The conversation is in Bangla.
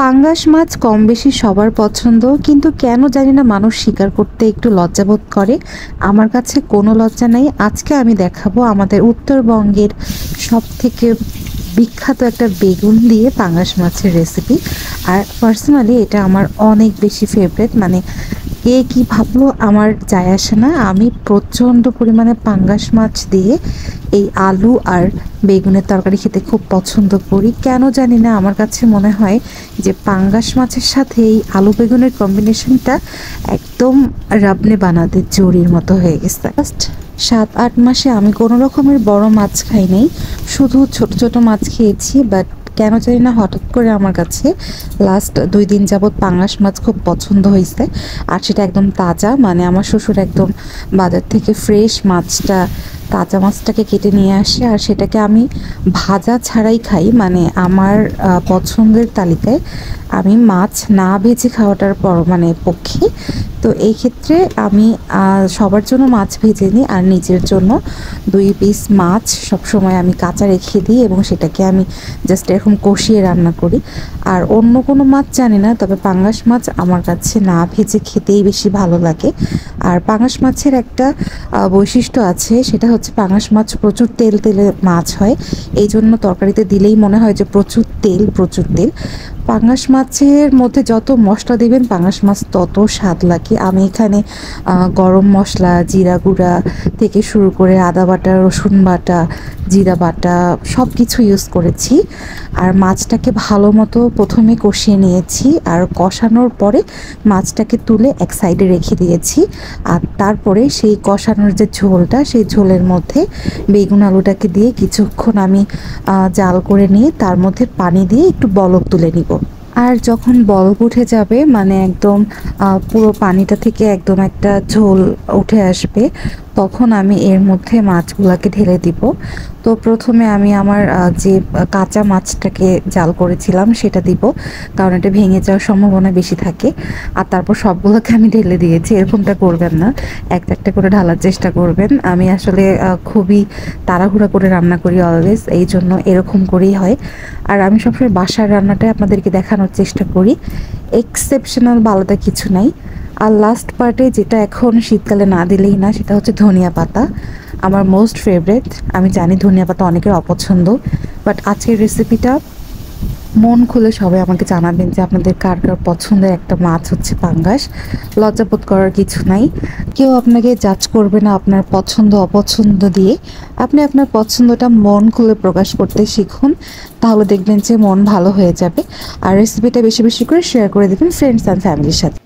পাঙ্গাস মাছ কম বেশি সবার পছন্দ, কিন্তু কেন জানি না মানুষ স্বীকার করতে একটু লজ্জাবোধ করে। আমার কাছে কোনো লজ্জা নাই। আজকে আমি দেখাবো আমাদের উত্তরবঙ্গের সবথেকে বিখ্যাত একটা বেগুন দিয়ে পাঙ্গাস মাছের রেসিপি। আর পার্সোনালি এটা আমার অনেক বেশি ফেভারিট। মানে কে কী ভাবলো আমার যায় আসে না, আমি প্রচণ্ড পরিমাণে পাঙ্গাস মাছ দিয়ে এই আলু আর বেগুনের তরকারি খেতে খুব পছন্দ করি। কেন জানি না আমার কাছে মনে হয় যে পাঙ্গাস মাছের সাথে এই আলু বেগুনের কম্বিনেশনটা একদম রাবনে বানাতে জরির মতো হয়ে গেছে। ফার্স্ট 7-8 মাসে আমি কোনো রকমের বড় মাছ খাই নাই, শুধু ছোট ছোট মাছ খেয়েছি। বাট কেন জানি না হঠাৎ করে আমার কাছে লাস্ট 2 দিন যাবৎ পাঙ্গাস মাছ খুব পছন্দ হয়েছে। আর সেটা একদম তাজা, মানে আমার শ্বশুর একদম বাজার থেকে ফ্রেশ মাছটা, তাজা মাছটাকে কেটে নিয়ে আসে আর সেটাকে আমি ভাজা ছাড়াই খাই। মানে আমার পছন্দের তালিকায় আমি মাছ না ভেজে খাওয়াটার মানে পক্ষে। তো এই ক্ষেত্রে আমি সবার জন্য মাছ ভেজে নিই আর নিজের জন্য 2 পিস মাছ সবসময় আমি কাঁচা রেখে দিই এবং সেটাকে আমি জাস্ট এরকম কষিয়ে রান্না করি। আর অন্য কোনো মাছ জানি না, তবে পাঙ্গাস মাছ আমার কাছে না ভেজে খেতেই বেশি ভালো লাগে। আর পাঙ্গাস মাছের একটা বৈশিষ্ট্য আছে, সেটা হচ্ছে পাঙ্গাস মাছ প্রচুর তেল তেলে মাছ হয়, এই জন্য তরকারিতে দিলেই মনে হয় যে প্রচুর তেল প্রচুর তেল। পাঙ্গাস মাছের মধ্যে যত মশলা দিবেন পাঙ্গাস মাছ তত স্বাদ লাগে। আমি এখানে গরম মশলা, জিরা গুঁড়া থেকে শুরু করে আদা বাটা, রসুন বাটা, জিরা বাটা সব কিছু ইউজ করেছি। আর মাছটাকে ভালো মতো প্রথমে কষিয়ে নিয়েছি আর কষানোর পরে মাছটাকে তুলে এক সাইডে রেখে দিয়েছি। আর তারপরে সেই কষানোর যে ঝোলটা, সেই ঝোলের মধ্যে বেগুন আলুটাকে দিয়ে কিছুক্ষণ আমি জাল করে নিয়ে তার মধ্যে পানি দিয়ে একটু বলক তুলে নিব। আর যখন বলক উঠে যাবে, মানে একদম পুরো পানিটা থেকে একদম একটা ঝোল উঠে আসবে, তখন আমি এর মধ্যে মাছগুলোকে ঢেলে দিব। তো প্রথমে আমি আমার যে কাঁচা মাছটাকে জাল করেছিলাম সেটা দিব, কারণ এটা ভেঙে যাওয়ার সম্ভাবনা বেশি থাকে। আর তারপর সবগুলোকে আমি ঢেলে দিয়েছি। এরকমটা করবেন না, একটা একটা করে ঢালার চেষ্টা করবেন। আমি আসলে খুবই তাড়াহুড়া করে রান্না করি অলওয়েজ, এই জন্য এরকম করেই হয়। আর আমি সবসময় বাসার রান্নাটাই আপনাদেরকে দেখানোর চেষ্টা করি, এক্সেপশনাল বা আলাদা কিছু নাই। আর লাস্ট পার্টে যেটা এখন শীতকালে না দিলেই না, সেটা হচ্ছে ধনিয়া পাতা, আমার মোস্ট ফেভারেট। আমি জানি ধনিয়া পাতা অনেকের অপছন্দ, বাট আজকের রেসিপিটা মন খুলে সবাই আমাকে জানাবেন যে আপনাদের কার কার পছন্দের একটা মাছ হচ্ছে পাঙ্গাস। লজ্জাবোধ করার কিছু নাই, কেউ আপনাকে জাজ করবে না আপনার পছন্দ অপছন্দ দিয়ে। আপনি আপনার পছন্দটা মন খুলে প্রকাশ করতে শিখুন, তাহলে দেখবেন যে মন ভালো হয়ে যাবে। আর রেসিপিটা বেশি বেশি করে শেয়ার করে দেবেন ফ্রেন্ডস অ্যান্ড ফ্যামিলির সাথে।